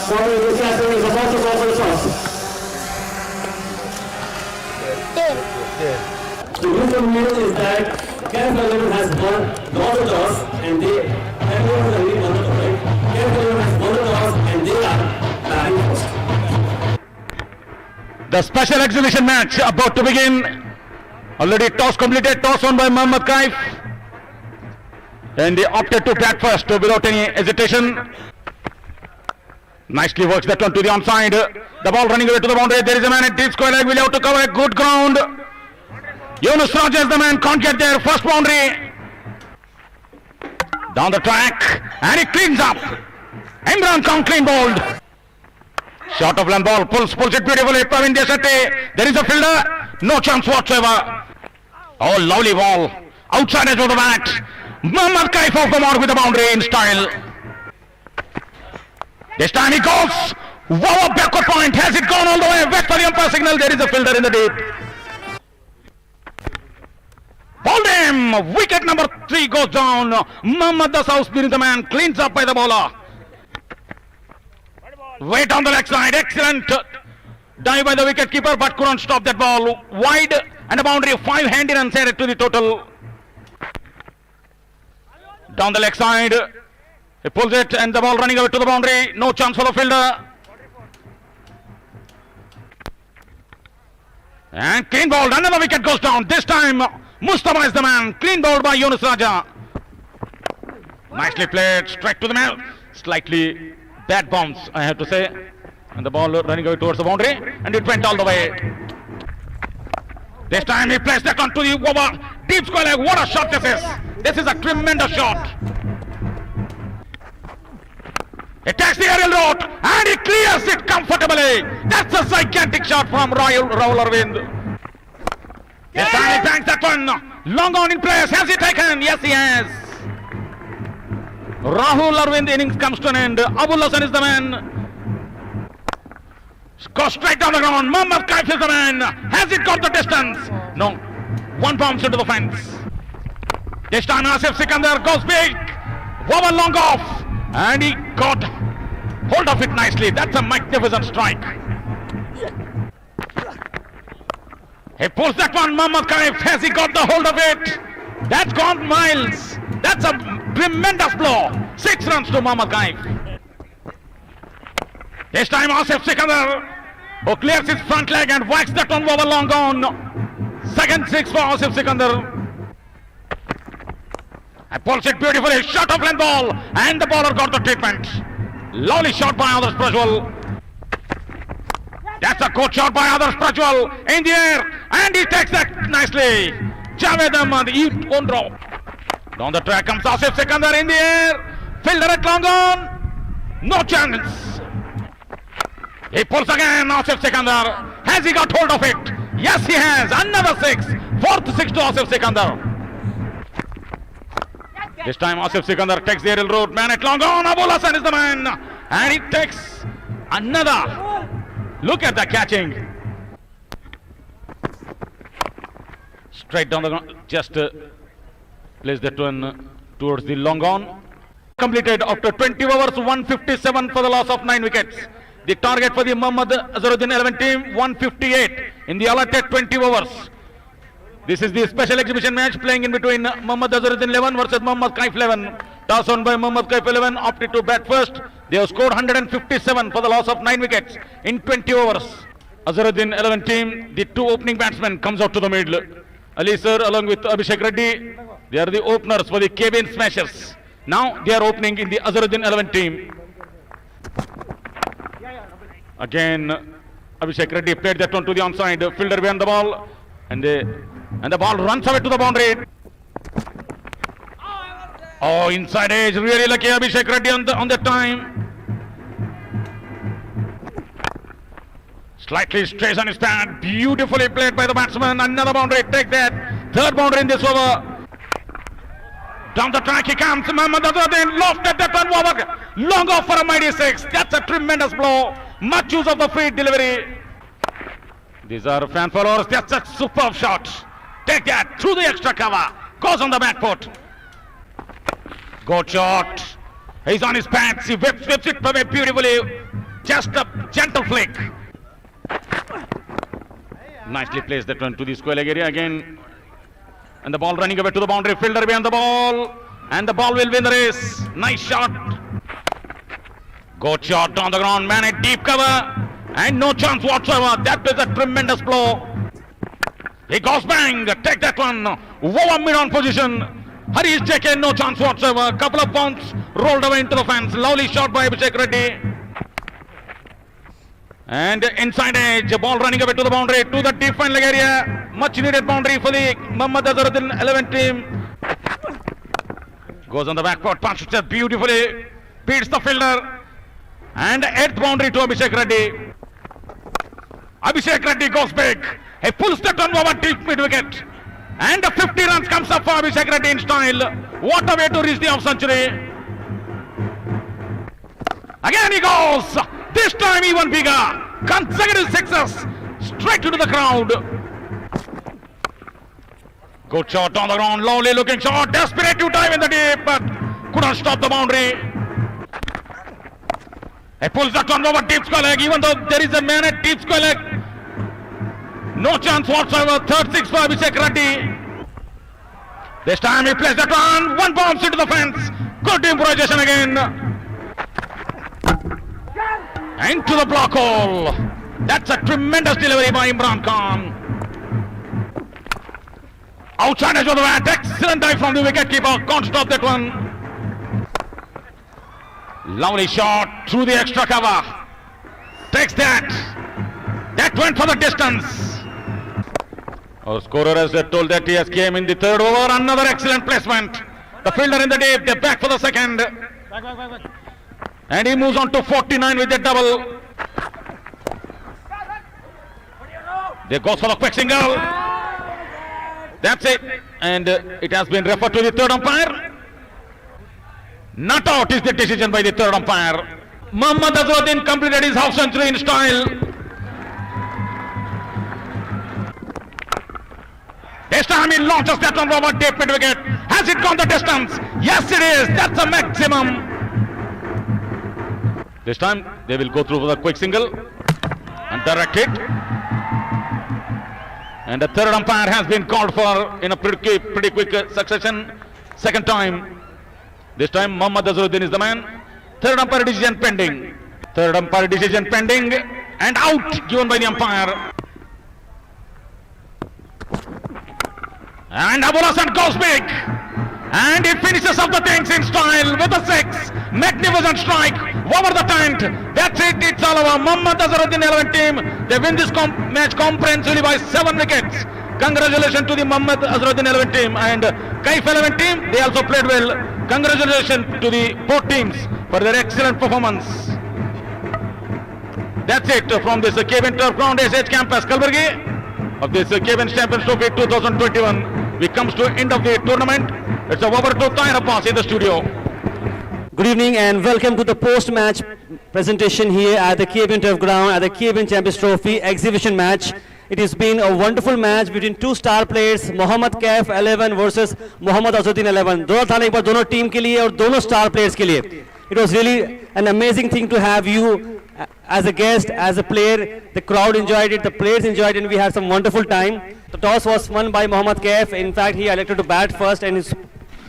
Corner Luciano is about to go for the toss. The rule of the middle is that Kerala 11 has won the toss and they have won the lead on the topic. Kerala 11 has won the toss and they are batting first. The special exhibition match about to begin. Already toss completed, toss won by Mohammad Kaif. And they opted to bat first without any hesitation. Nicely works that one to the onside. The ball running away to the boundary. There is a man at deep square leg. Will have to cover a good ground. Yunus Raja is the man, can't get there. First boundary. Down the track. And he cleans up. Imran Khan clean bowled. Short of land ball. Pulls it beautifully. Praveen Desate. There is a fielder. No chance whatsoever. Oh, lovely ball. Outside edge of the bat. Mohammad Kaif off the mark with the boundary in style. This time he goes. Wow, backward point. Has it gone all the way? West for the umpire signal. There is a fielder in the deep. Bowled him. Wicket number 3 goes down. Mohammad Dasaus being the man. Cleans up by the bowler. Weight on the leg side. Excellent dive by the wicket keeper, but couldn't stop that ball. Wide and a boundary. 5 handed and set it to the total. Down the leg side. He pulls it and the ball running away to the boundary. No chance for the fielder. And clean bowled. Another wicket goes down. This time Mustafa is the man. Clean bowled by Yunus Raja. Nicely played. Strike to the man. Slightly bad bounce, I have to say. And the ball running away towards the boundary. And it went all the way. This time he placed that onto the over. Deep square leg. What a shot this is. This is a tremendous shot. He takes the aerial route and he clears it comfortably. That's a gigantic shot from Rahul Arvind. This time he banks that one. Long on in place. Has he taken? Yes, he has. Rahul Arvind innings comes to an end. Abul Hasan is the man. Goes straight down the ground. Mohammad Kaif is the man. Has it got the distance? No. One bounce into the fence. This time Asif Sikandar goes big. Wobble long off. And he got hold of it nicely. That's a magnificent strike. He pulls that one. Mohammad Kaif. Has he got the hold of it? That's gone miles. That's a tremendous blow. 6 runs to Mohammad Kaif. This time Asif Sikandar, who clears his front leg and whacks that one over long on. Second 6 for Asif Sikandar. I pulls it beautifully. Shot of length ball. And the bowler got the treatment. Lovely shot by Adarsh Prajwal. That's a good shot by Adarsh Prajwal in the air. And he takes that nicely. Javed Ahmad, he won't drop. Down the track comes Asif Sikandar in the air. Fielder at long on. No chance. He pulls again. Asif Sikandar. Has he got hold of it? Yes, he has. Another 6. Fourth 6 to Asif Sikandar. This time Asif Sikandar takes the aerial route. Man at long on. Abul Hasan is the man. And he takes another. Look at the catching. Straight down the ground. Just place that one towards the long on. Completed after 20 overs. 157 for the loss of 9 wickets. The target for the Mohammad Azharuddin 11 team. 158 in the allotted 20 overs. This is the special exhibition match playing in between Mohammad Azharuddin 11 versus Mohammad Kaif 11. Toss on by Mohammad Kaif 11, opted to bat first. They have scored 157 for the loss of 9 wickets in 20 overs. Azharuddin 11 team, the 2 opening batsmen comes out to the middle. Ali sir along with Abhishek Reddy, they are the openers for the Kevin Smashers. Now they are opening in the Azharuddin 11 team. Again, Abhishek Reddy played that one to the onside. Fielder behind the ball. And the ball runs away to the boundary. Oh, inside edge. Really lucky Abhishek Reddy on that time. Slightly strays on his pad. Beautifully played by the batsman. Another boundary. Take that. Third boundary in this over. Down the track he comes. Mohammad Azharuddin lofted that one over. Long off for a mighty 6. That's a tremendous blow. Much use of the free delivery. These are fan followers. That's a superb shot. Take that through the extra cover. Goes on the back foot. Good shot. He's on his pants. He whips it away beautifully. just a gentle flick. Nicely placed that one to the square leg area again. And the ball running away to the boundary. Fielder behind the ball. And the ball will win the race. Nice shot. Good shot on the ground. Man in deep cover. And no chance whatsoever. That is a tremendous blow. He goes bang. Take that one. Over mid-on position. Hari is taken. No chance whatsoever. Couple of bounce rolled away into the fence. Lovely shot by Abhishek Reddy. And inside edge, ball running away to the boundary, to the deep fine leg area. Much needed boundary for the Mohammad Azharuddin 11 team. Goes on the back foot, punches it beautifully, beats the fielder. And 8th boundary to Abhishek Reddy. Abhishek Reddy goes big. He pulls the turn over deep mid wicket. And 50 runs comes up for Abhishek Reddy in style. What a way to reach the half century. Again he goes. This time even bigger. Consecutive sixes. Straight into the crowd. Good shot on the ground. Lovely looking shot. Desperate to dive in the deep, but couldn't stop the boundary. He pulls the turn over deep square leg. Even though there is a man at deep square leg, no chance whatsoever. Third six for Abhishek Reddy. This time he plays that one. One bounce into the fence. Good improvisation again. Into the block hole. That's a tremendous delivery by Imran Khan. Outside edge of the bat. Excellent dive from the wicketkeeper. Can't stop that one. Lovely shot through the extra cover. Takes that. That went for the distance. Our scorer has told that he has came in the third over. Another excellent placement. The fielder in the deep. They're back for the second. Back. And he moves on to 49 with the double. There goes for the quick single. That's it. And it has been referred to the third umpire. Not out is the decision by the third umpire. Mohammad Azharuddin completed his half century in style. This time he launches that one over deep mid wicket. Has it gone the distance? Yes it is. That's a maximum. This time they will go through for the quick single and direct hit. And the third umpire has been called for in a pretty quick succession. Second time. This time Mohammad Azharuddin is the man. Third umpire decision pending. Third umpire decision pending and out given by the umpire. And Abul Hasan goes big. And he finishes off the things in style with a 6. Magnificent strike over the tent. That's it. It's all over. Mohammad Azharuddin 11 team. They win this match comprehensively by 7 wickets. Congratulations to the Mohammad Azharuddin 11 team and Kaif 11 team. They also played well. Congratulations to the both teams for their excellent performance. That's it from this Kevin Turf Ground SH Campus Kalburgi of this Kevin Champions Trophy 2021. We comes to end of the tournament. It's over to Tahir Abbas in the studio. Good evening and welcome to the post-match presentation here at the KBN Turf Ground at the KBN Champions Trophy exhibition match. It has been a wonderful match between two star players, Mohammad Kaif 11 versus Mohammad Azharuddin 11. दोनों थाने एक बार दोनों team के लिए और दोनों star players के लिए. It was really an amazing thing to have you as a guest, as a player. The crowd enjoyed it, the players enjoyed it, and we had some wonderful time. The toss was won by Mohammad Kaif. In fact, he elected to bat first and he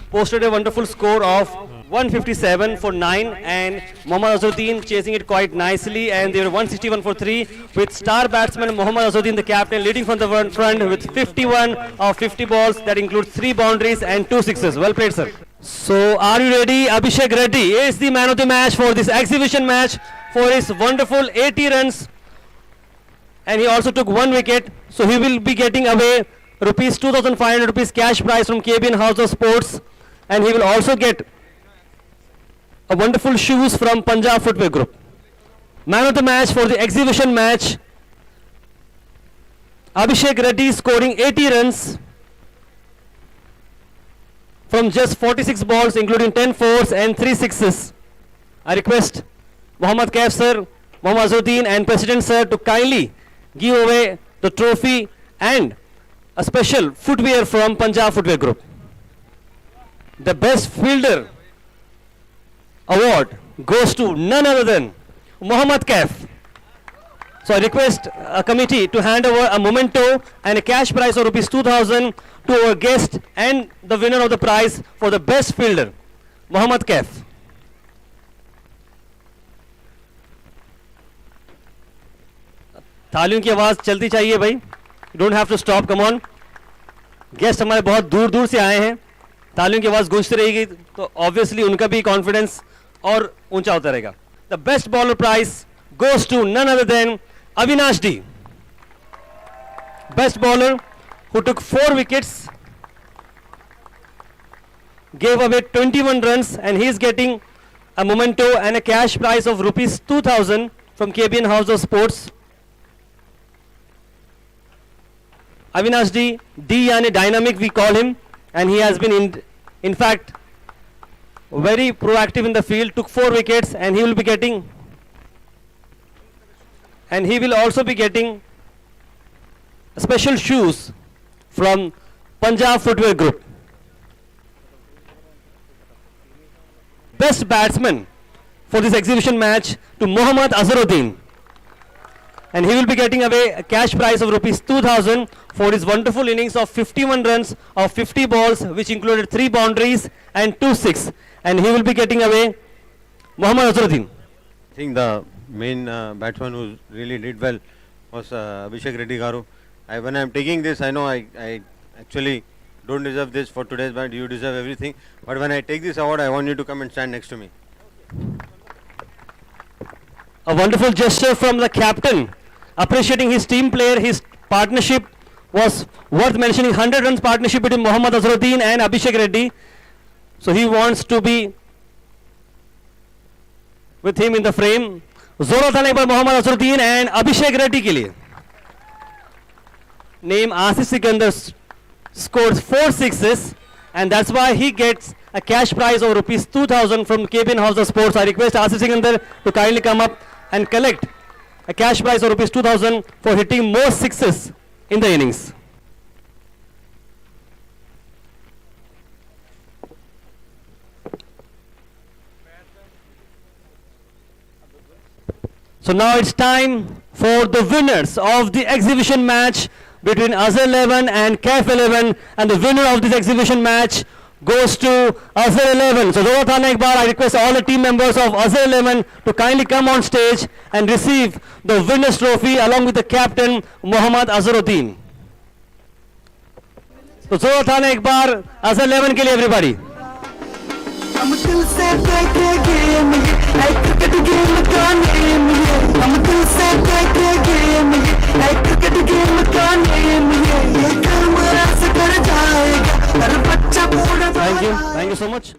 posted a wonderful score of 157 for 9, and Mohammad Azharuddin chasing it quite nicely, and they were 161 for 3 with star batsman Mohammad Azharuddin, the captain, leading from the front with 51 of 50 balls. That includes 3 boundaries and 2 sixes. Well played, sir. So are you ready? Abhishek Reddy is the man of the match for this exhibition match for his wonderful 80 runs, and he also took 1 wicket. So he will be getting away rupees 2,500 rupees cash prize from KBN House of Sports, and he will also get a wonderful shoes from Punjab Footwear Group. Man of the match for the exhibition match, Abhishek Reddy scoring 80 runs from just 46 balls, including 10 fours and 3 sixes. I request Mohammad Kaif sir, Mohammad Azharuddin and President sir to kindly give away the trophy and a special footwear from Punjab Footwear Group. The best fielder award goes to none other than Mohammad Kaif. So I request a committee to hand over a memento and a cash prize of rupees 2,000 to our guest and the winner of the prize for the best fielder, Mohammad Kaif. तालियों की आवाज चलती चाहिए भाई. Don't have to stop, come on. Guest हमारे बहुत दूर दूर से आए हैं, तालियों की आवाज गूंजती रहेगी तो ऑब्वियसली उनका भी कॉन्फिडेंस और ऊंचा होता रहेगा. The best bowler prize goes to none other than Avinash D. Best bowler who took 4 wickets, gave away 21 runs, and he is getting a memento and a cash prize of rupees 2,000 from KBN House of Sports. Avinash D, yani dynamic we call him, and he has been in fact very proactive in the field, took 4 wickets, and he will be getting also be getting special shoes from Punjab Footwear Group. Best batsman for this exhibition match to Mohammad Azharuddin, and he will be getting away a cash prize of rupees 2,000 for his wonderful innings of 51 runs of 50 balls, which included 3 boundaries and 2 six, and he will be getting away Mohammad Azharuddin. I think the main batsman who really did well was Abhishek Reddy Garu. When I am taking this, I know I actually don't deserve this for today's match. You deserve everything. But when I take this award, I want you to come and stand next to me. A wonderful gesture from the captain, appreciating his team player. His partnership was worth mentioning. 100 runs partnership between Mohammad Azharuddin and Abhishek Reddy. So he wants to be with him in the frame. जोरों था एक बार Mohammad Azharuddin and अभिषेक रेड्डी के लिए. Name Asis Sikandar scores 4 sixes, and that's why he gets a cash prize of rupees 2,000 from KBN House of Sports. I request Asis Sikandar to kindly come up and collect a cash prize of rupees 2,000 for hitting more sixes in the innings. So now it's time for the winners of the exhibition match between Azhar 11 and Kaif 11, and the winner of this exhibition match goes to Azhar 11. So I request all the team members of Azhar 11 to kindly come on stage and receive the winner's trophy along with the captain Mohammad Azharuddin. So Azhar 11 ke liye everybody. हम दिल से देखे game ये cricket game का name ये हम दिल से देखे गेम ये क्रिकेट गेम का नेम ये काम ऐसे कर जाएगा हर बच्चा पूरा. Thank you so much.